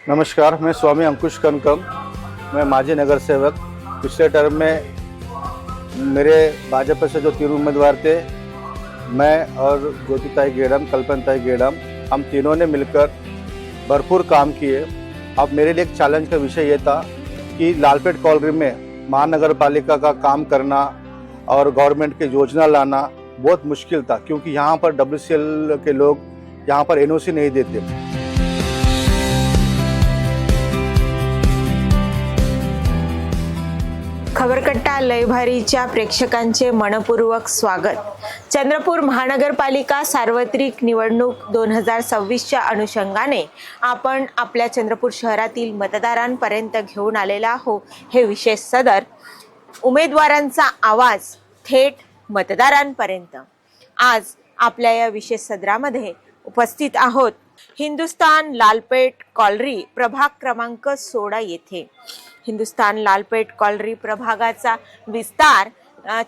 नमस्कार, मैं स्वामी अंकुश कनकम। मैं माजी नगर सेवक। पिछले टर्म में मेरे भाजपा से जो 3 उम्मीदवार थे, मैं और ज्योतिताई गेड़म, कल्पनताई गेड़म, हम तीनों ने मिलकर भरपूर काम किए। अब मेरे लिए एक चैलेंज का विषय ये था कि लालपेट कॉलोनी में महानगर पालिका का काम करना और गवर्नमेंट की योजना लाना बहुत मुश्किल था, क्योंकि यहाँ पर WCL के लोग यहाँ पर NOC नहीं देते। खबरकट्टा लयभारीच्या प्रेक्षकांचे मनपूर्वक स्वागत। चंद्रपूर महानगरपालिका सार्वत्रिक निवडणूक 2026च्या अनुषंगाने आपण आपल्या चंद्रपूर शहरातील मतदारांपर्यंत घेऊन आलेला आहोत हे विशेष सदर। उमेदवारांचा आवाज थेट मतदारांपर्यंत। आज आपल्या या विशेष सदरामध्ये उपस्थित आहोत हिंदुस्तान लालपेट कॉलरी प्रभाग क्रमांक 16 येथे। हिंदुस्तान लालपेट कॉलरी प्रभागाचा विस्तार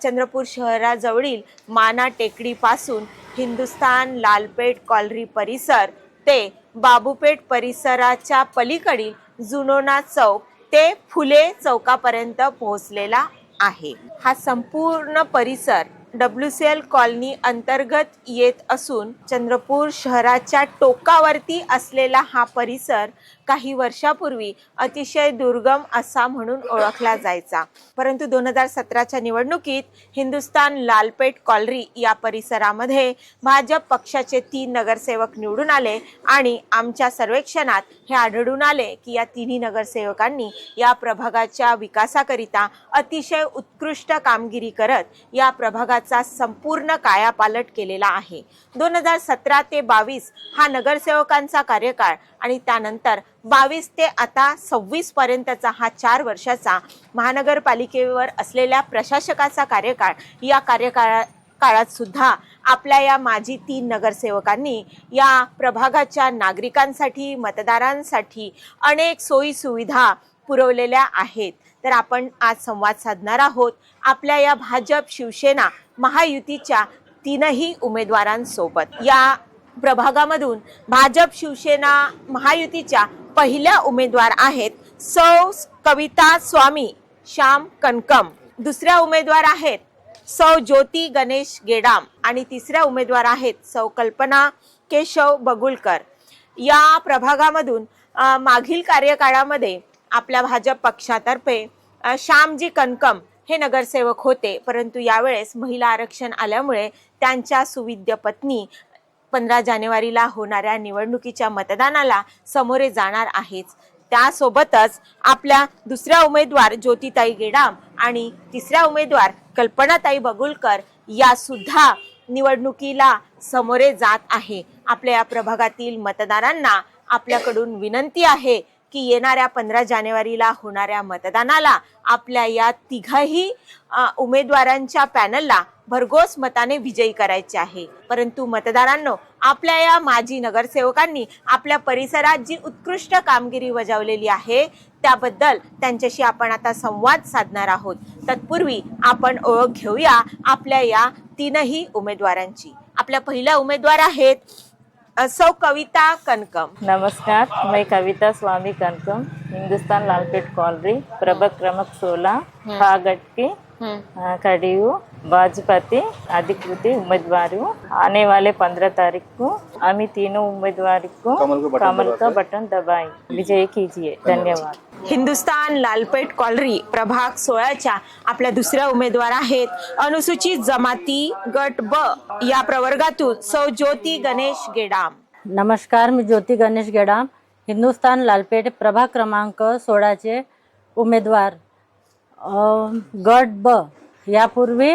चंद्रपूर शहराजवळील माना टेकडीपासून हिंदुस्तान लालपेट कॉलरी परिसर ते बाबूपेठ परिसराच्या पलीकडील जुनोना चौक ते फुले चौकापर्यंत पोहोचलेला आहे। हा संपूर्ण परिसर WCL कॉलनी अंतर्गत येत असून चंद्रपूर शहराच्या टोकावरती असलेला हा परिसर काही वर्षापूर्वी अतिशय दुर्गम असा म्हणून ओळखला जायचा, परंतु 2017च्या निवडणुकीत हिंदुस्तान लालपेट कॉलरी या परिसरामध्ये भाजप पक्षाचे 3 नगरसेवक निवडून आले आणि आमच्या सर्वेक्षणात हे आढळून आले की या तिन्ही नगरसेवकांनी या प्रभागाच्या विकासाकरिता अतिशय उत्कृष्ट कामगिरी करत या प्रभागाचा संपूर्ण कायापालट केलेला आहे। 2017 ते 22 हा नगरसेवकांचा कार्यकाळ आणि त्यानंतर 22 ते आता 26 पर्यंतचा हा 4 वर्षाचा महानगरपालिकेवर असलेल्या प्रशासकाचा कार्यकाळ। या काळात सुद्धा आपल्या या माजी 3 नगरसेवकांनी या प्रभागाच्या नागरिकांसाठी, मतदारांसाठी अनेक सोयी सुविधा पुरवलेल्या आहेत। तर आपण आज संवाद साधणार आहोत आपल्या या भाजप, शिवसेना, महायुतीच्या 3ही उमेदवारांसोबत। या प्रभागामधून भाजप, शिवसेना, महायुतीच्या पहिल्या उमेदवार आहेत सौ कविता स्वामी श्याम कनकम, दुसऱ्या उमेदवार आहेत सौ ज्योती गणेश गेडाम आणि तिसऱ्या उमेदवार आहेत सौ कल्पना केशव बगुलकर। या प्रभागामधून मागील कार्यकाळामध्ये आपल्या भाजप पक्षातर्फे श्यामजी कनकम हे नगरसेवक होते, परंतु यावेळेस महिला आरक्षण आल्यामुळे त्यांच्या सुविद्य पत्नी 15 जानेवारीला होणाऱ्या निवडणुकीच्या मतदानाला सामोरे जाणार आहेत। त्यासोबतच आपल्या दुसऱ्या उमेदवार ज्योतिताई गेडाम आणि तिसऱ्या उमेदवार कल्पनाताई बगुलकर या सुद्धा निवडणुकीला सामोरे जात आहे। आपल्या या प्रभागातील मतदारांना आपल्याकडून विनंती आहे की येणाऱ्या 15 जानेवारीला होणाऱ्या मतदानाला आपल्या या तिघही उमेदवारांच्या पॅनलला भरघोस मताने विजयी करायचे आहे। परंतु मतदारांनो, आपल्या या माजी नगरसेवकांनी आपल्या परिसरात जी उत्कृष्ट कामगिरी बजावलेली आहे त्याबद्दल त्यांच्याशी आपण आता संवाद साधणार आहोत। तत्पूर्वी आपण ओळख घेऊया आपल्या या 3ही उमेदवारांची। आपल्या पहिल्या उमेदवार आहेत सौ कविता कनकम। नमस्कार, मैं कविता स्वामी कनकम, हिंदुस्तान लालपेट कॉलरी प्रभाग क्रमांक 16 फागट की खड़ी हूँ। भाजपा अधिकृत उम्मीदवार हूँ। आने वाले 15 तारीख को हमें तीनों उम्मीदवार को कमल का बटन दबाएं, विजय कीजिए। धन्यवाद। हिंदुस्तान लालपेट कॉलरी प्रभाग 16च्या आपल्या दुसऱ्या उमेदवार आहेत अनुसूचित जमाती गट ब या प्रवर्गातून सौ ज्योती गणेश गेडाम। नमस्कार, मी ज्योती गणेश गेडाम, हिंदुस्तान लालपेट प्रभाग क्रमांक 16चे उमेदवार। गट ब यापूर्वी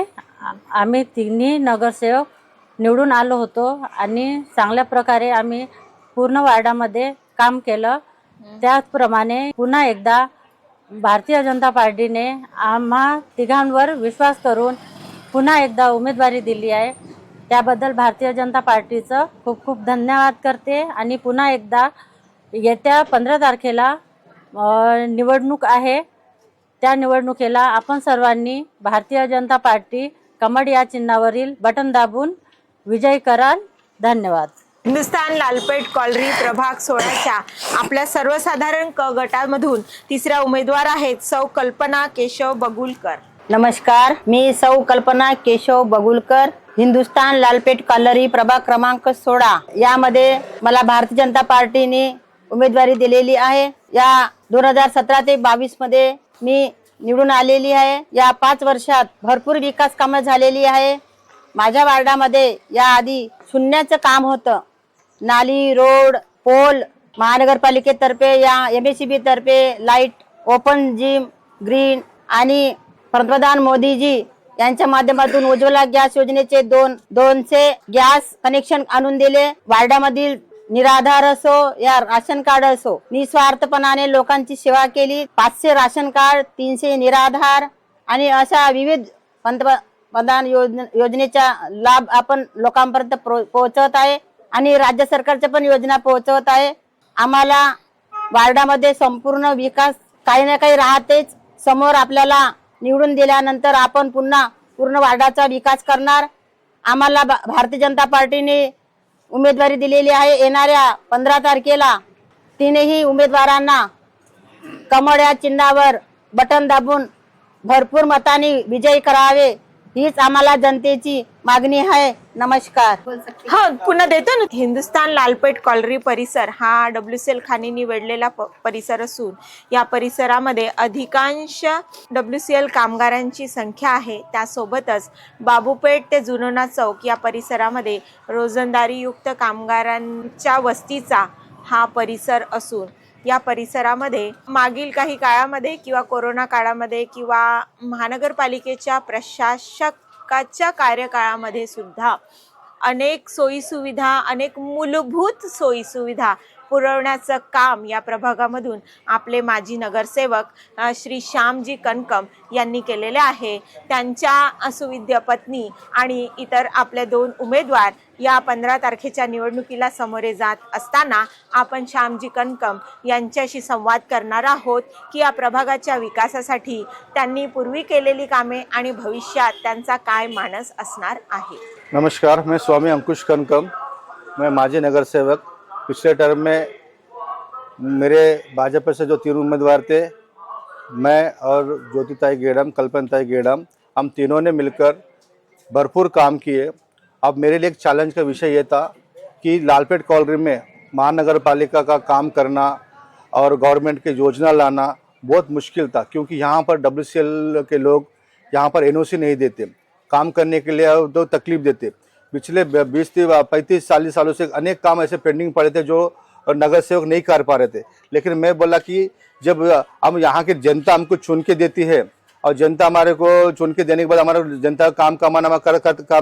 आम्ही तिन्ही नगरसेवक निवडून आलो होतो आणि चांगल्या प्रकारे आम्ही पूर्ण वार्डामध्ये काम केलं। त्याचप्रमाणे पुन्हा एकदा भारतीय जनता पार्टीने आम्हा तिघांवर विश्वास करून पुन्हा एकदा उमेदवारी दिली आहे। त्याबद्दल भारतीय जनता पार्टीचं खूप खूप धन्यवाद करते आणि पुन्हा एकदा येत्या 15 तारखेला निवडणूक आहे। त्या निवडणुकीला आपण सर्वांनी भारतीय जनता पार्टी कमळ या चिन्हावरील बटन दाबून विजयी कराल। धन्यवाद। हिंदुस्तान लालपेठ कॉलरी प्रभाग 16च्या आपल्या सर्वसाधारण क गटामधून तिसऱ्या उमेदवार आहेत सौ कल्पना केशव बगुलकर. नमस्कार, मी सौ कल्पना केशव बगुलकर, हिंदुस्तान लालपेठ कॉलरी प्रभाग क्रमांक 16 यामध्ये मला भारतीय जनता पार्टीने उमेदवारी दिलेली आहे. या 2017 ते 22 मध्ये मी निवडून आलेली आहे. या 5 वर्षात भरपूर विकास कामं झालेली आहे. माझ्या वार्डामध्ये याआधी शून्याचं काम होतं. नाली, रोड, पोल महानगरपालिकेतर्फे या MSCB तर्फे लाईट, ओपन जिम, ग्रीन आणि पंतप्रधान मोदीजी यांच्या माध्यमातून उज्ज्वला गॅस योजनेचे 200 गॅस कनेक्शन आणून दिले. वार्डामधील निराधार असो या राशन कार्ड असो, निस्वार्थपणाने लोकांची सेवा केली. 500 राशन कार्ड, 300 निराधार आणि अशा विविध पंतप्रधान योजनेचा लाभ आपण लोकांपर्यंत पोहोचवत आहे आणि राज्य सरकारच्या पण योजना पोहोचवत आहे. आम्हाला वार्डामध्ये संपूर्ण विकास काही ना काही राहतेच. समोर आपल्याला निवडून दिल्यानंतर आपण पुन्हा पूर्ण वार्डाचा विकास करणार. आम्हाला भारतीय जनता पार्टीने उमेदवारी दिलेली आहे. येणाऱ्या 15 तारखेला तीनही उमेदवारांना कमळ या चिन्हावर बटन दाबून भरपूर मतांनी विजयी करावे हीच आम्हाला जनतेची मागणी आहे. नमस्कार. हा पुन्हा देतो ना. हिंदुस्तान लालपेठ कॉलरी परिसर हा WCL खाणींनी वेढलेला परिसर असून या परिसरामध्ये अधिकांश WCL कामगारांची संख्या आहे. त्यासोबतच बाबूपेठ ते जुनोना चौक या परिसरामध्ये रोजंदारीयुक्त कामगारांच्या वस्तीचा हा परिसर असून या परिसरामध्ये मागील काही काळामध्ये किंवा कोरोना काळामध्ये किंवा महानगरपालिकेच्या प्रशासकाच्या कार्यकाळामध्ये सुद्धा अनेक सोयीसुविधा, अनेक मूलभूत सोयीसुविधा पुरवण्याचं काम या प्रभागामधून आपले माजी नगरसेवक श्री श्यामजी कनकम यांनी केलेले आहे. त्यांच्या सुविद्य पत्नी आणि इतर आपले 2 उमेदवार या 15 तारखेच्या निवडणुकीला सामोरे जात असताना आपण श्यामजी कनकम यांच्याशी संवाद करणार आहोत की या प्रभागाच्या विकासासाठी त्यांनी पूर्वी केलेली कामे आणि भविष्यात त्यांचा काय मानस असणार आहे. नमस्कार, मैं स्वामी अंकुश कनकम, मैं माजी नगर सेवक. पिछले टर्म में मेरे भाजपा से जो 3 उम्मीदवार थे, मैं और ज्योतिताई गेड़म, कल्पनताई गेड़म, हम तीनों ने मिलकर भरपूर काम किए. अब मेरे लिए एक चैलेंज का विषय ये था कि लालपेठ कॉलोनी में महानगर पालिका का काम करना और गवर्नमेंट की योजना लाना बहुत मुश्किल था, क्योंकि यहाँ पर WCL के लोग यहाँ पर NOC नहीं देते, काम करने के लिए तो तकलीफ देते. पिछले 20 से 35-40 सालों से अनेक काम ऐसे पेंडिंग पड़े थे जो नगर सेवक नहीं कर पा रहे थे. लेकिन मैं बोला कि जब हम यहाँ की जनता हमको चुन के देती है और जनता हमारे को चुन के देने के बाद हमारा जनता काम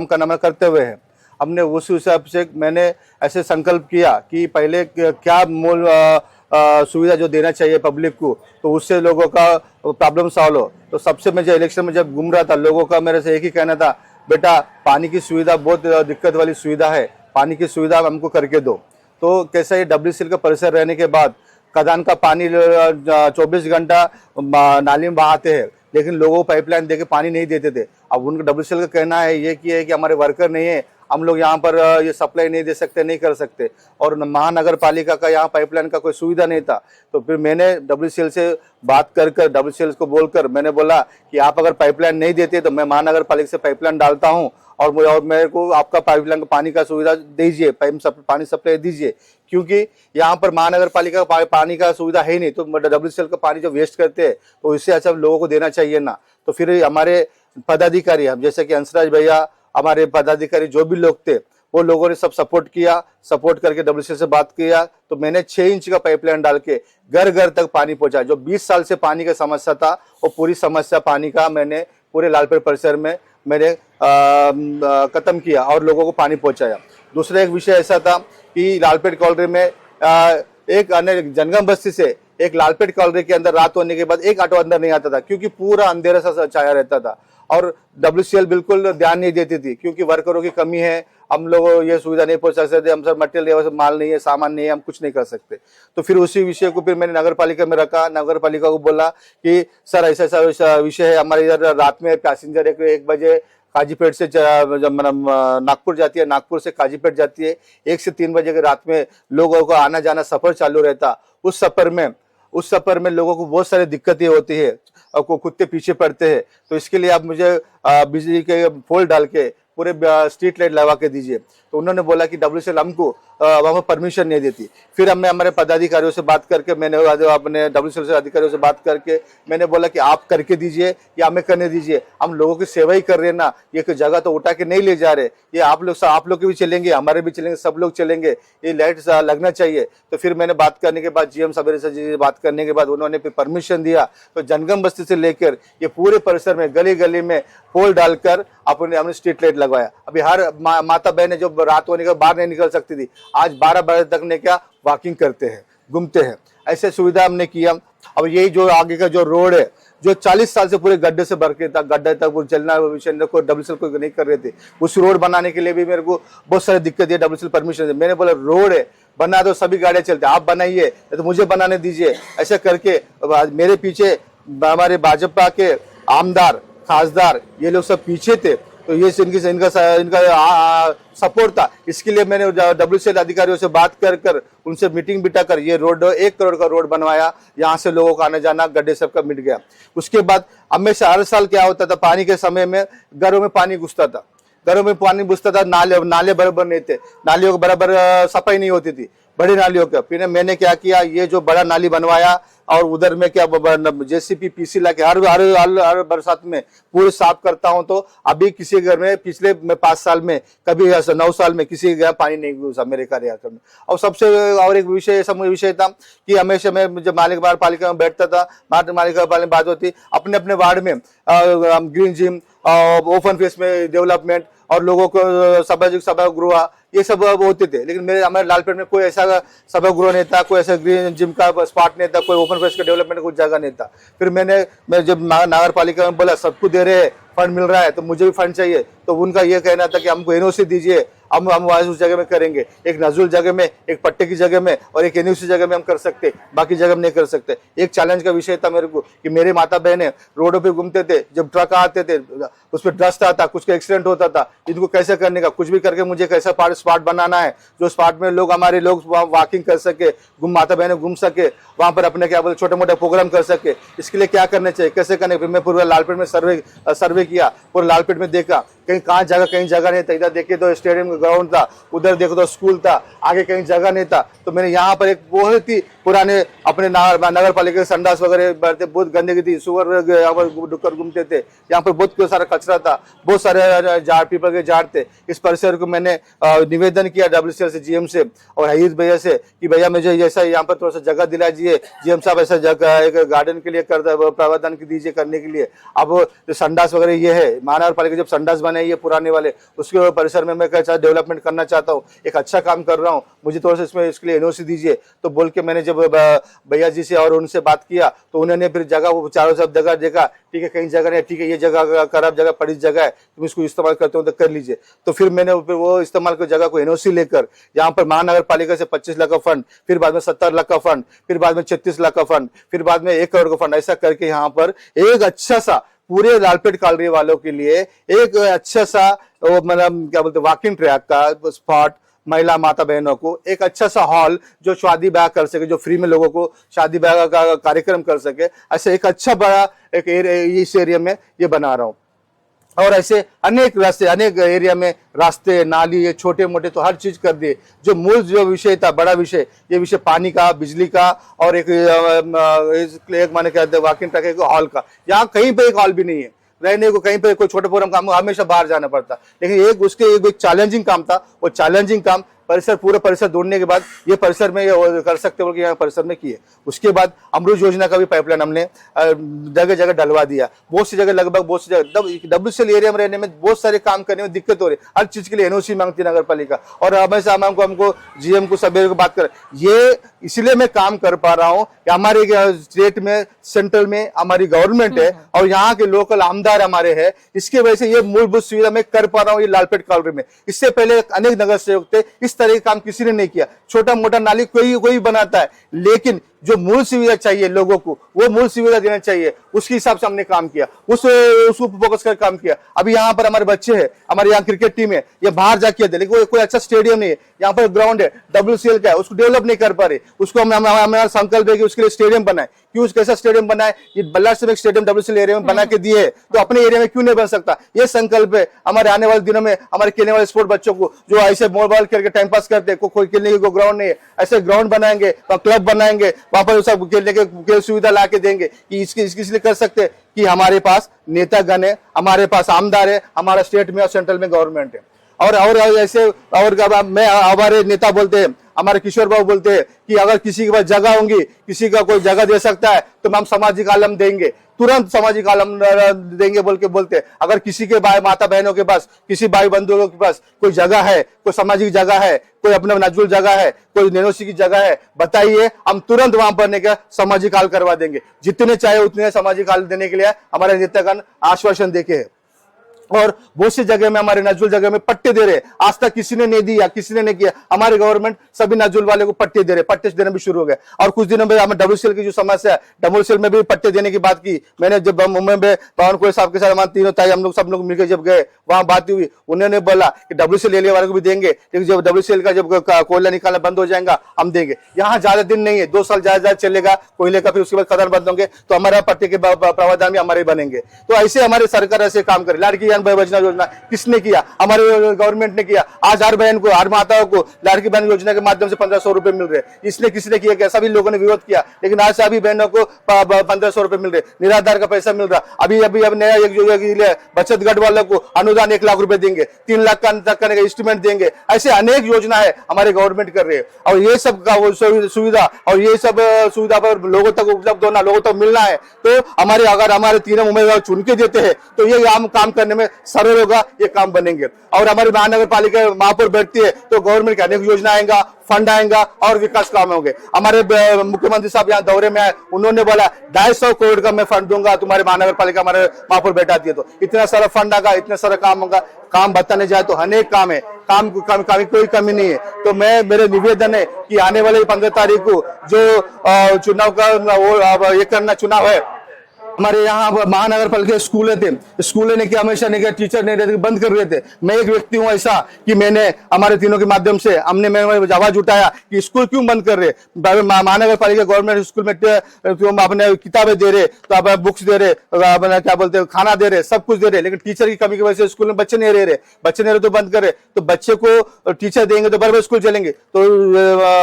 करना करते हुए है, हमने उस हिसाब से मैंने ऐसे संकल्प किया कि पहले क्या मूल सुविधा जो देना चाहिए पब्लिक को, तो उससे लोगों का प्रॉब्लम सॉल्व हो. तो सबसे मैं जब इलेक्शन में जब घूम रहा था, लोगों का मेरे से एक ही कहना था, बेटा पानी की सुविधा बहुत दिक्कत वाली सुविधा है, पानी की सुविधा हमको करके दो. तो कैसा ये WCL का परिसर रहने के बाद खदान का पानी 24 घंटा नाली में बहाते हैं, लेकिन लोगों को पाइपलाइन देके पानी नहीं देते थे. अब उनका WCL का कहना है ये कि हमारे वर्कर नहीं है, हम लोग यहाँ पर ये सप्लाई नहीं दे सकते, नहीं कर सकते. और महानगर पालिका का यहाँ पाइपलाइन का कोई सुविधा नहीं था. तो फिर मैंने WCL से बात कर WCL को बोलकर मैंने बोला कि आप अगर पाइपलाइन नहीं देते तो मैं महानगर पालिका से पाइपलाइन डालता हूँ और मेरे को आपका पाइपलाइन का पानी का सुविधा दीजिए, पानी सप्लाई दीजिए, क्योंकि यहाँ पर महानगर पालिका का पानी का सुविधा है नहीं. तो WCL का पानी जो वेस्ट करते हैं तो इससे अच्छा लोगों को देना चाहिए ना. तो फिर हमारे पदाधिकारी, हम जैसे कि हंसराज भैया, हमारे पदाधिकारी जो भी लोग थे, वो लोगों ने सब सपोर्ट किया. सपोर्ट करके WCL से बात किया तो मैंने 6 इंच का पाइपलाइन डाल के घर घर तक पानी पहुंचा. जो 20 साल से पानी का समस्या था, वो पूरी समस्या पानी का मैंने पूरे लालपेठ परिसर में मैंने खत्म किया और लोगों को पानी पहुंचाया. दूसरा एक विषय ऐसा था कि लालपेठ कॉलोनी में एक अन्य जनगम बस्ती से एक लालपेठ कॉलोनी के अंदर रात होने के बाद एक ऑटो अंदर नहीं आता था, क्योंकि पूरा अंधेरा सा छाया रहता था और WCL बिल्कुल ध्यान नहीं देती थी, क्योंकि वर्करों की कमी है, हम लोग ये सुविधा नहीं पहुंचा सकते, हम सब मटेरियल माल नहीं है, सामान नहीं है, हम कुछ नहीं कर सकते. तो फिर उसी विषय को फिर मैंने नगर पालिका में रखा. नगर पालिका को बोला कि सर ऐसा विषय है, हमारे इधर रात में पैसेंजर 1 बजे काजीपेट से जब मतलब नागपुर जाती है, नागपुर से काजीपेट जाती है, 1 से 3 बजे के रात में लोगों को आना जाना सफर चालू रहता। उस सफर में लोगों को बहुत सारी दिक्कतें होती है, को कुत्ते पीछे पड़ते हैं। तो इसके लिए आप मुझे बिजली के पोल डाल के पूरे स्ट्रीट लाइट लगा के दीजिए। तो उन्होंने बोला कि WCL हमको वहाँ पर परमिशन नहीं देती। फिर हमने हमारे पदाधिकारियों से बात करके, मैंने अपने WCL से अधिकारियों से बात करके मैंने बोला कि आप करके दीजिए या हमें करने दीजिए, हम लोगों की सेवा ही कर रहे हैं ना, ये कोई जगह तो उठा के नहीं ले जा रहे, ये आप लोग के भी चलेंगे, हमारे भी चलेंगे, सब लोग चलेंगे, ये लाइट लगना चाहिए। तो फिर मैंने बात करने के बाद GM साहब से बात करने के बाद उन्होंने फिर परमिशन दिया। तो जनगम बस्ती से लेकर ये पूरे परिसर में गली गली में पोल डालकर हमने स्ट्रीट लाइट लगवाया। अभी हर माता बहन जो रात होने के बाहर नहीं निकल सकती थी, आज 12 बजे तक ने क्या वॉकिंग करते हैं, घूमते हैं, ऐसे सुविधा हमने किया। अब यही जो आगे का जो रोड है, जो 40 साल से पूरे गड्ढे से भर के था, गड्ढे तक वो चलना कोई WCL को नहीं कर रहे थे। उस रोड बनाने के लिए भी मेरे को बहुत सारी दिक्कत है, WCL परमिशन। मैंने बोला रोड है, बना दो, सभी गाड़ियां चलते, आप बनाइए तो मुझे बनाने दीजिए। ऐसे करके मेरे पीछे हमारे भाजपा के आमदार खासदार ये लोग सब पीछे थे। तो ये इनका सपोर्ट था। इसके लिए मैंने WCL अधिकारियों से बात कर उनसे मीटिंग बिठाकर ये रोड 1 करोड़ का रोड बनवाया। यहाँ से लोगों का आना जाना गड्ढे सबका मिट गया। उसके बाद हमेशा हर साल क्या होता था, पानी के समय में घरों में पानी घुसता था, नाले बराबर नहीं थे, नालियों को बराबर सफाई नहीं होती थी, बड़ी नालियों का। फिर मैंने क्या किया, ये जो बड़ा नाली बनवाया और उधर में क्या JCP PC ला के हर बरसात में पूरे साफ करता हूं। तो अभी किसी घर में पिछले 5 साल में, कभी 9 साल में किसी के घर पानी नहीं घुसा मेरे कार्यक्रम में। और सबसे और एक विषय था कि हमेशा मैं जब मालिक पालिका में बैठता था, मालिका पालिका में बात होती, अपने अपने वार्ड में ग्रीन जिम, ओपन फेस में डेवलपमेंट और लोगों को सामाजिक सभागृह ये सब होते थे। लेकिन हमारे लालपेट में कोई ऐसा सभागृह नहीं था, कोई ऐसा ग्रीन जिम का स्पॉट नहीं था, कोई ओपन फेस का डेवलपमेंट का कुछ जगह नहीं था। फिर मैं जब नगर पालिका में बोला सबको दे रहे हैं, फंड मिल रहा है तो मुझे भी फंड चाहिए। तो उनका ये कहना था कि हमको NOC दीजिए, हम उस जगह में करेंगे। एक नजरुल जगह में, एक पट्टे की जगह में और एक NOC जगह में हम कर सकते, बाकी जगह में नहीं कर सकते। एक चैलेंज का विषय था मेरे को कि मेरे माता बहने रोडों पे घूमते थे, जब ट्रक आते थे उस पर डस्ट आता, कुछ का एक्सीडेंट होता था, इनको कैसे करने का, कुछ भी करके मुझे कैसा स्पॉट बनाना है जो स्पॉट में हमारे लोग वॉकिंग कर सके, माता बहने घूम सके, वहां पर अपने क्या बोलते छोटे मोटे प्रोग्राम कर सके। इसके लिए क्या करना चाहिए, कैसे करने। फिर मैं पूरा लालपेट में सर्वे किया, पूरा लालपेट में देखा कहीं कहाँ जगह, कहीं जगह नहीं था। इधर देखे तो स्टेडियम का ग्राउंड था, उधर देखो तो स्कूल था, आगे कहीं जगह नहीं था। तो मैंने यहाँ पर एक बहुत ही पुराने अपने नगर पालिका के संडास वगैरह बढ़ते, बहुत गंदगी थी, सुअर यहाँ पर डुक्कर घूमते थे, यहाँ पर बहुत सारा कचरा था, बहुत सारे पीपल के झाड़ थे। इस परिसर को मैंने निवेदन किया WCL से, GM से और हईद भैया से कि भैया मुझे जैसा यहाँ पर थोड़ा सा जगह दिला दीजिए, GM साहब ऐसा जगह एक गार्डन के लिए प्रावधान दीजिए करने के लिए। अब संडास वगैरह ये है, महानगर पालिका जब संडास बने ये पुराने वाले, उसके परिसर में मैं डेवलपमेंट करना चाहता हूँ, एक अच्छा काम कर रहा हूँ, मुझे थोड़ा सा इसमें इसके लिए NOC दीजिए। तो बोल के मैंने जब भैया जी से और उनसे बात किया तो उन्होंने फिर जगह चारों सब जगह देखा, ठीक है कहीं जगह नहीं, ठीक है ये जगह खराब जगह पड़ी जगह है, तुम इसको इस्तेमाल करते हो तो कर लीजिए। तो फिर मैंने वो इस्तेमाल कर जगह को NOC लेकर यहाँ पर महानगर पालिका से 25 लाख का फंड, फिर बाद में 70 लाख का फंड, फिर बाद में 36 लाख का फंड, फिर बाद में 1 करोड़ का फंड, ऐसा करके यहाँ पर एक अच्छा सा पूरे लालपेट कॉलोनी वालों के लिए एक अच्छा सा मतलब क्या बोलते वॉकिंग ट्रैक का स्पॉट, महिला माता बहनों को एक अच्छा सा हॉल जो शादी ब्याह कर सके, जो फ्री में लोगों को शादी ब्याह का कार्यक्रम कर सके, ऐसे एक अच्छा बड़ा एक इस एरिया में ये बना रहा हूँ। और ऐसे अनेक रास्ते, अनेक एरिया में रास्ते, नाली, ये छोटे मोटे तो हर चीज कर दिए। जो मूल जो विषय था, बड़ा विषय, ये विषय पानी का, बिजली का और एक माने क्या वॉकिंग ट्रैक एक हॉल का। यहाँ कहीं पे एक हॉल भी नहीं है रहने को, कहीं पे कोई छोटे प्रोग्राम काम हमेशा बाहर जाना पड़ता। लेकिन एक चैलेंजिंग काम था, वो चैलेंजिंग काम परिसर पूरा परिसर ढूंढने के बाद ये परिसर में ये कर सकते हो कि यहाँ परिसर में किए। उसके बाद अमृत योजना का भी पाइपलाइन हमने जगह जगह डलवा दिया। बहुत सी जगह, लगभग बहुत सी जगह WCL एरिया में रहने में बहुत सारे काम करने में दिक्कत हो रही है। हर चीज के लिए NOC मांगती है नगर पालिका और हमेशा हमको GM को सभी को बात कर, ये इसलिए मैं काम कर पा रहा हूँ कि हमारे स्टेट में, सेंट्रल में हमारी गवर्नमेंट है और यहाँ के लोकल आमदार हमारे हैं, इसके वजह से ये मूलभूत सुविधा मैं कर पा रहा हूँ ये लालपेट कॉलोनी में। इससे पहले अनेक नगर सेवक थे, इस तरह का काम किसी ने नहीं किया। छोटा मोटा नाली कोई बनाता है, लेकिन जो मूल सुविधा चाहिए लोगों को, वो मूल सुविधा देना चाहिए, उसके हिसाब से हमने काम किया, उसको फोकस कर काम किया। अभी यहाँ पर हमारे बच्चे हैं, हमारे यहाँ क्रिकेट टीम है, ये बाहर जाके थे, लेकिन कोई अच्छा स्टेडियम नहीं है, यहाँ पर ग्राउंड है WCL का है, उसको डेवलप नहीं कर पा रहे, उसको हमारा संकल्प है कि उसके लिए स्टेडियम बनाए। क्यों कैसा स्टेडियम बनाए? ये बल्लार से एक स्टेडियम WCL एरिया में बना के दिए है, तो अपने एरिया में क्यों नहीं बन सकता? ये संकल्प है हमारे आने वाले दिनों में हमारे खेलने वाले स्पोर्ट बच्चों को, जो ऐसे मोबाइल खेल के टाइम पास करते हैं, कोई खेलने की ग्राउंड नहीं है, ऐसे ग्राउंड बनाएंगे, क्लब बनाएंगे, वहां पर सब खेलने के खेल सुविधा ला के देंगे। कि इसलिए कर सकते हैं कि हमारे पास नेतागण है, हमारे पास आमदार है, हमारा स्टेट में और सेंट्रल में गवर्नमेंट है। और ऐसे और मैं हमारे नेता बोलते हैं, हमारे किशोर बाबू बोलते हैं कि अगर किसी के पास जगह होंगी, किसी का कोई जगह दे सकता है तो हम सामाजिक आलम देंगे, तुरंत सामाजिक आलम देंगे बोल के बोलते हैं। अगर किसी के भाई माता बहनों के पास, किसी भाई बंधुओं के पास कोई जगह है, कोई सामाजिक जगह है, कोई अपना नजरुल जगह है, कोई नेनोसी की जगह है, बताइए, हम तुरंत वहां पर का सामाजिक हाल करवा देंगे। जितने चाहे उतने सामाजिक हाल देने के लिए हमारे नेतागण आश्वासन देके है। और बहुत सी जगह में हमारे नजरुल जगह में पट्टे दे रहे, आज तक किसी ने नहीं दिया, किसी ने नहीं किया। हमारे गवर्नमेंट सभी नजरुल वाले को पट्टे दे रहे, पट्टे देना भी शुरू हो गए। और कुछ दिनों में हमें WCL की जो समस्या है, WCL में भी पट्टे देने की बात की। मैंने जब मुंबई में पवन कोयल साहब के साथ हमारे तीनों ताई हम लोग सब लोग मिलकर जब गए, वहां बात हुई, उन्होंने बोला कि WCL एरिया वाले को भी देंगे, लेकिन जब WCL का जब कोयला निकालना बंद हो जाएगा हम देंगे। यहाँ ज्यादा दिन नहीं है, 2 साल ज्यादा चलेगा कोयले का, फिर उसके बाद खदान बंद होंगे, तो हमारा पट्टे के प्रावधान भी हमारे बनेंगे। तो ऐसे हमारे सरकार ऐसे काम करे। लाड़की बहन योजना किसने किया? हमारे गवर्नमेंट ने किया। आज हर बहन को, हर माताओं को लाड़की बहन योजना के माध्यम से 1500 रुपए मिल रहे। इसने किसने किया? सभी लोगों ने विरोध किया, लेकिन आज सभी बहनों को 1500 रुपए मिल रहे, निराधार का पैसा मिल रहा। अभी नया एक बचत गढ़ वालों को अनुदान 1 लाख रुपए देंगे, 3 लाख तक का इंस्ट्रूमेंट देंगे। ऐसे अनेक योजना है हमारे गवर्नमेंट कर रहे हैं। और ये सब का सुविधा और ये सब सुविधा पर लोगों तक उपलब्ध होना, लोगों तक मिलना है, तो अगर हमारे तीनों उम्मीदवार चुन के देते हैं तो ये काम करने में सरल होगा, ये काम बनेंगे। और हमारी महानगर पालिका महापौर बैठती है तो गवर्नमेंट के अनेक योजना आएगा, फंड आएगा और विकास काम होंगे। हमारे मुख्यमंत्री साहब यहाँ दौरे में आए, उन्होंने बोला 250 करोड़ का मैं फंड दूंगा तुम्हारे महानगर पालिका हमारे महापौर बैठाती है। तो इतना सारा फंड आगा, इतना सारा काम होगा। काम बताने जाए तो अनेक काम है, काम कोई कमी नहीं है। तो मेरे निवेदन है कि आने वाले 15 तारीख को जो चुनाव का चुनाव है, हमारे यहाँ महानगर पालिका स्कूल थे, स्कूल ने क्या हमेशा नहीं किया, टीचर नहीं रहते, बंद कर रहे थे। मैं एक व्यक्ति हूँ ऐसा कि मैंने हमारे तीनों के माध्यम से मैं आवाज उठाया कि स्कूल क्यों बंद कर रहे। महानगर पालिका गवर्नमेंट स्कूल में अपने किताबें दे रहे, तो आप बुक्स दे रहे, क्या बोलते हैं, खाना दे रहे, सब कुछ दे रहे, लेकिन टीचर की कमी की वजह से स्कूल में बच्चे नहीं रह रहे, तो बंद कर रहे। तो बच्चे को टीचर देंगे तो बराबर स्कूल चलेंगे। तो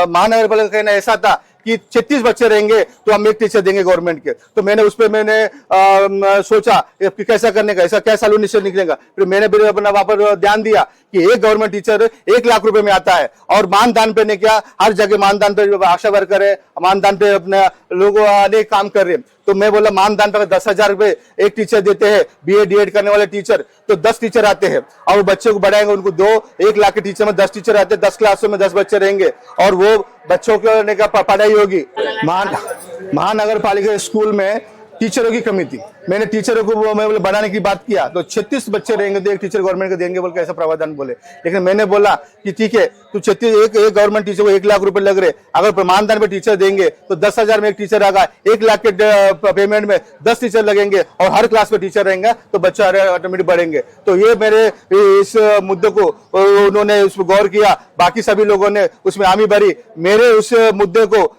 महानगर पालिका का कहना ऐसा था कि 36 बच्चे रहेंगे तो हम एक टीचर देंगे गवर्नमेंट के। तो मैंने उस पर सोचा कि कैसा करने का, ऐसा क्या सॉल्यूशन निकलेगा। फिर मैंने भी अपना वहां पर ध्यान दिया कि एक गवर्नमेंट टीचर 1 लाख रुपए में आता है। और मानदान पे ने क्या, हर जगह मानदान पे आशा वर्कर है, मानदान पे अपने लोग अनेक काम कर रहे हैं। तो मैं बोला मानदान पर 10,000 रुपए एक टीचर देते हैं, BA DED करने वाले टीचर, तो 10 टीचर आते हैं। और बच्चे को बढ़ाएंगे, उनको 1 लाख के टीचर में 10 टीचर आते हैं, 10 क्लासों में 10 बच्चे रहेंगे और वो बच्चों को पढ़ाई होगी। महानगर पालिका स्कूल में टीचरों की कमी थी, मैंने टीचरों को मैं बढ़ाने की बात किया, तो 36 बच्चे रहेंगे तो एक टीचर गवर्नमेंट को देंगे बोल के ऐसा प्रावधान बोले। लेकिन मैंने बोला कि ठीक है, तो 36 एक गवर्नमेंट टीचर को 1 लाख रुपए लग रहे, अगर मानदान पे टीचर देंगे तो 10,000 में एक टीचर आएगा, 1 लाख के पेमेंट में 10 टीचर लगेंगे और हर क्लास में टीचर रहेंगे, तो बच्चे ऑटोमेटिक बढ़ेंगे। तो ये मेरे इस मुद्दे को उन्होंने उस पर गौर किया, बाकी सभी लोगों ने उसमें हामी भरी। मेरे उस मुद्दे को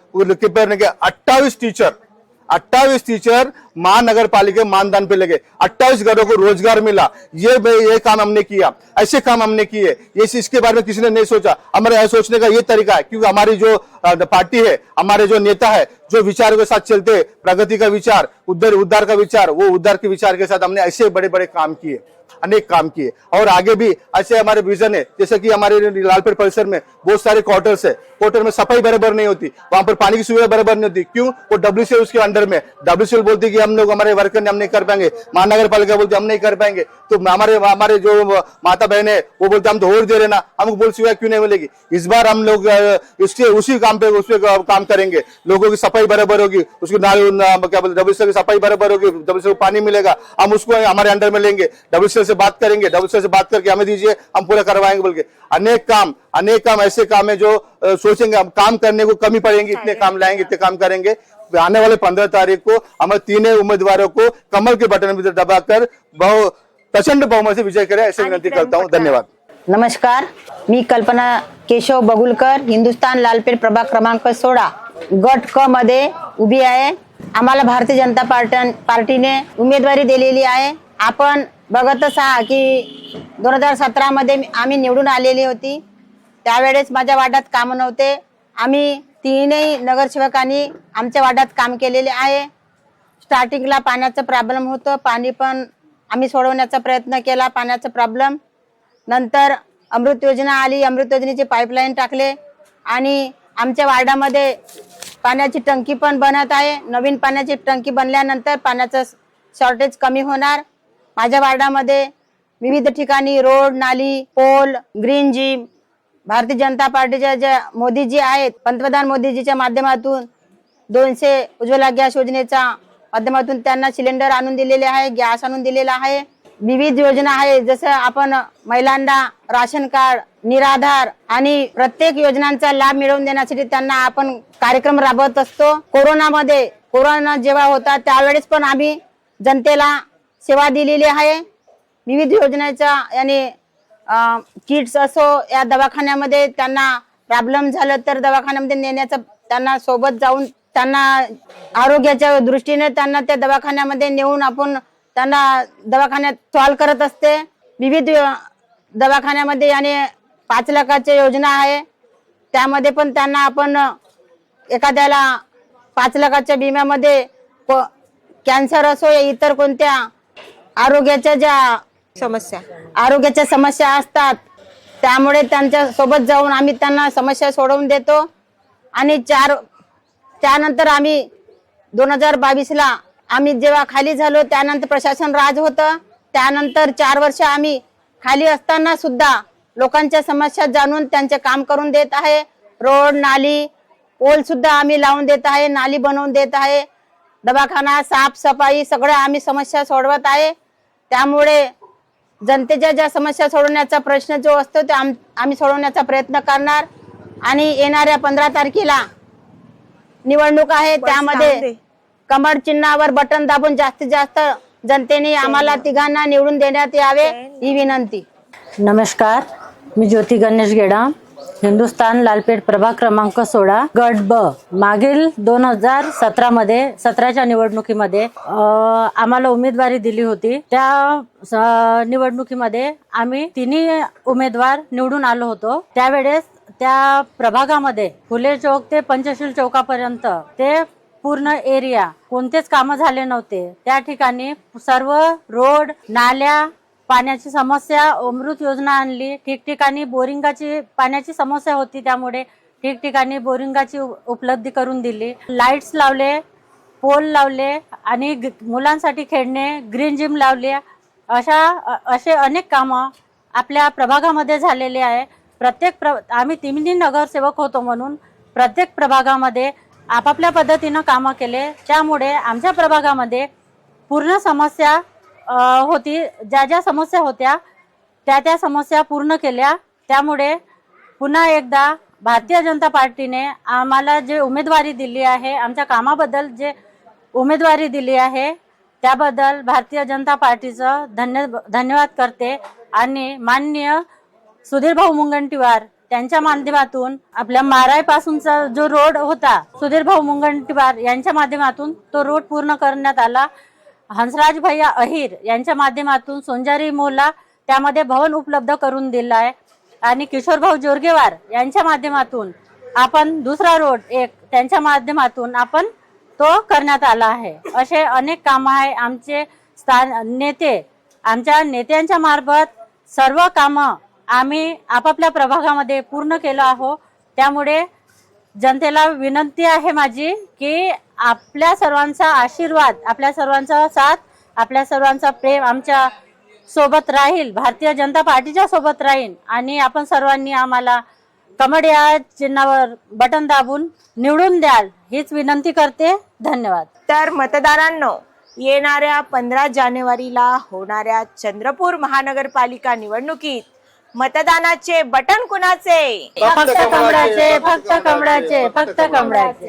28 टीचर महानगर पालिका मानदान पे लगे, 28 घरों को रोजगार मिला। ये काम हमने किया, ऐसे काम हमने किए। ये इसके बारे में किसी ने नहीं सोचा। हमारे सोचने का ये तरीका है, क्योंकि हमारी जो पार्टी है, हमारे जो नेता है, जो विचारों के साथ चलते, प्रगति का विचार, उद्धार का विचार, वो उद्धार के विचार के साथ हमने ऐसे बड़े बड़े काम किए, अनेक काम किए। और आगे भी ऐसे हमारे विजन है। जैसे कि हमारे लालपेट परिसर में बहुत सारे क्वार्टर्स है, क्वार्टर में सफाई बराबर नहीं होती, वहां पर पानी की सुविधा बराबर नहीं होती। क्यों? वो WCL उसके अंडर में, WCL बोलती कि हम लोग हमारे वर्कर ने हम नहीं कर पाएंगे, महानगर पालिका बोलते हम नहीं कर पाएंगे, तो हमारे हमारे जो माता बहन है वो बोलते हम तो वोट दे रहे ना, हमको बोल सुविधा क्यों नहीं मिलेगी। इस बार हम लोग उसी काम पे काम करेंगे, लोगों की सफाई बराबर होगी, उसकी क्या बोलते डब्ल्यूसीएल की सफाई बराबर होगी, डब्ल्यूसीएल को पानी मिलेगा, हम उसको हमारे अंडर में लेंगे, डब्ल्यूसीएल से बात करेंगे, डब्ल्यूसीएल से बात करके हमें दीजिए, हम पूरा करवाएंगे बोल के। अनेक काम ऐसे काम है जो सोचेंगे हम काम करने को कमी पड़ेंगे, इतने काम लाएंगे, इतने काम करेंगे। आने वाले 15 तारीख को हमें तीनों उम्मीदवारों को कमल के बटन में दबाकर प्रचंड बहुमत से विजय करें, ऐसे विनंती करता हूं। धन्यवाद। नमस्कार, मी कल्पना केशव बगुलकर, हिंदुस्थान लालपेठ प्रभाग क्रमांक 16 गट क मध्ये उभी आहे। आम्हाला भारतीय जनता पार्टीने उमेदवारी दिलेली आहे। आपण बघतच आहात की 2017 मध्ये आम्ही निवडून आलेली होती, त्यावेळेस माझ्या वार्डात काम नव्हते। आम्ही तीनही नगरसेवकांनी आमच्या वार्डात काम केलेले आहे। स्टार्टिंगला पाण्याचा प्रॉब्लेम होतं, पाणी पण आम्ही सोडवण्याचा प्रयत्न केला, पाण्याचा प्रॉब्लेम। नंतर अमृत योजना आली, अमृत योजनेचे पाईपलाईन टाकले आणि आमच्या वार्डामध्ये पाण्याची टंकी पण बनत आहे। नवीन पाण्याची टंकी बनल्यानंतर पाण्याचं शॉर्टेज कमी होणार। माझ्या वार्डामध्ये विविध ठिकाणी रोड, नाली, pole, green gym, Bharatiya Janata पार्टीच्या ज्या मोदीजी आहेत, पंतप्रधान मोदीजीच्या माध्यमातून 200 उज्ज्वला गॅस योजनेच्या माध्यमातून त्यांना सिलेंडर आणून दिलेले आहे, गॅस आणून दिलेला आहे। विविध योजना आहे, जसं आपण महिलांना राशन कार्ड, निराधार आणि प्रत्येक योजनांचा लाभ मिळवून देण्यासाठी त्यांना आपण कार्यक्रम राबवत असतो। कोरोना जेव्हा होता त्यावेळेस पण आम्ही जनतेला सेवा दिलेली आहे। विविध योजनेच्या याने किट्स असो, या दवाखान्यामध्ये त्यांना प्रॉब्लेम झालं तर दवाखान्यामध्ये नेण्याचं, त्यांना सोबत जाऊन त्यांना आरोग्याच्या दृष्टीने त्यांना त्या दवाखान्यामध्ये नेऊन आपण त्यांना दवाखान्यात सॉल्व करत असते। विविध दवाखान्यामध्ये याने 5 लाखाची योजना आहे, त्यामध्ये पण त्यांना आपण एखाद्याला 5 लाखाच्या विम्यामध्ये कॅन्सर असो या इतर कोणत्या आरोग्याच्या समस्या असतात, त्यामुळे त्यांच्या सोबत जाऊन आम्ही त्यांना समस्या सोडवून देतो। आणि त्यानंतर आम्ही 2022ला आम्ही जेव्हा खाली झालो, त्यानंतर प्रशासन राज होतं, त्यानंतर 4 वर्ष आम्ही खाली असताना सुद्धा लोकांच्या समस्या जाणून त्यांचे काम करून देत आहे। रोड, नाली, पोल सुद्धा आम्ही लावून देत आहे, नाली बनवून देत आहे, दवाखाना, साफसफाई सगळं आम्ही समस्या सोडवत आहे। त्यामुळे जनतेच्या ज्या समस्या सोडवण्याचा प्रश्न जो असतो ते आम्ही सोडवण्याचा प्रयत्न करणार। आणि येणाऱ्या 15 तारखेला निवडणूक आहे, त्यामध्ये कमळ चिन्हावर बटन दाबून जास्तीत जास्त जनतेने आम्हाला तिघांना निवडून देण्यात यावे ही विनंती। नमस्कार, मी ज्योती गणेश गेडाम, हिंदुस्थान लालपेठ प्रभाग क्रमांक 16 गट ब। मागील 2017च्या निवडणुकीमध्ये आम्हाला उमेदवारी दिली होती। त्या निवडणुकीमध्ये आम्ही तिन्ही उमेदवार निवडून आलो होतो। त्यावेळेस त्या प्रभागामध्ये फुले चौक ते पंचशील चौकापर्यंत ते पूर्ण एरिया कोणतेच कामं झाले नव्हते। त्या ठिकाणी सर्व रोड, नाल्या, पाण्याची समस्या, अमृत योजना आणली, ठिकठिकाणी बोरिंगाची पाण्याची समस्या होती, त्यामुळे ठिकठिकाणी बोरिंगाची उपलब्धी करून दिली। लाईट्स लावले, पोल लावले आणि मुलांसाठी खेळणे, ग्रीन जिम लावले। असे अनेक कामं आपल्या प्रभागामध्ये झालेले आहे। आम्ही तिन्ही नगरसेवक होतो म्हणून प्रत्येक प्रभागामध्ये आपापल्या पद्धतीनं कामं केले, त्यामुळे आमच्या प्रभागामध्ये पूर्ण समस्या होती, ज्या समस्या होत्या त्या समस्या पूर्ण केल्या। त्यामुळे पुन्हा एकदा भारतीय जनता पार्टीने आम्हाला जे उमेदवारी दिली आहे, आमच्या कामाबद्दल जे उमेदवारी दिली आहे त्याबद्दल भारतीय जनता पार्टीचं धन्यवाद करते। आणि माननीय सुधीर भाऊ मुनगंटीवार त्यांच्या माध्यमातून आपल्या मारायपासूनचा जो रोड होता, सुधीर भाऊ मुनगंटीवार यांच्या माध्यमातून तो रोड पूर्ण करण्यात आला। हंसराज भैया अहिर यांच्या माध्यमातून सोंजारी मोहल्ला त्यामध्ये भवन उपलब्ध करून दिला आहे। आणि किशोर भाऊ जोरगेवार यांच्या माध्यमातून आपण दुसरा रोड त्यांच्या माध्यमातून आपण तो करण्यात आला आहे। असे अनेक काम आहे। आमचे आमच्या नेत्यांच्या मार्फत सर्व कामं आम्ही आपापल्या प्रभागामध्ये पूर्ण केलं आहोत। त्यामुळे जनतेला विनंती आहे माझी की आपल्या सर्वांचा आशीर्वाद, आपल्या सर्वांचा साथ, आपल्या सर्वांचा प्रेम आमच्या सोबत राहील, भारतीय जनता पार्टीच्या सोबत राहील आणि आपण सर्वांनी आम्हाला कमळ या चिन्हावर बटन दाबून निवडून द्याल हीच विनंती करते. धन्यवाद. तर मतदारांनो, येणाऱ्या 15 जानेवारीला होणाऱ्या चंद्रपूर महानगरपालिका निवडणुकीत मतदानाचे बटन कुणाचे? फक्त कमळाचे, फक्त कमळाचे, फक्त कमळाचे.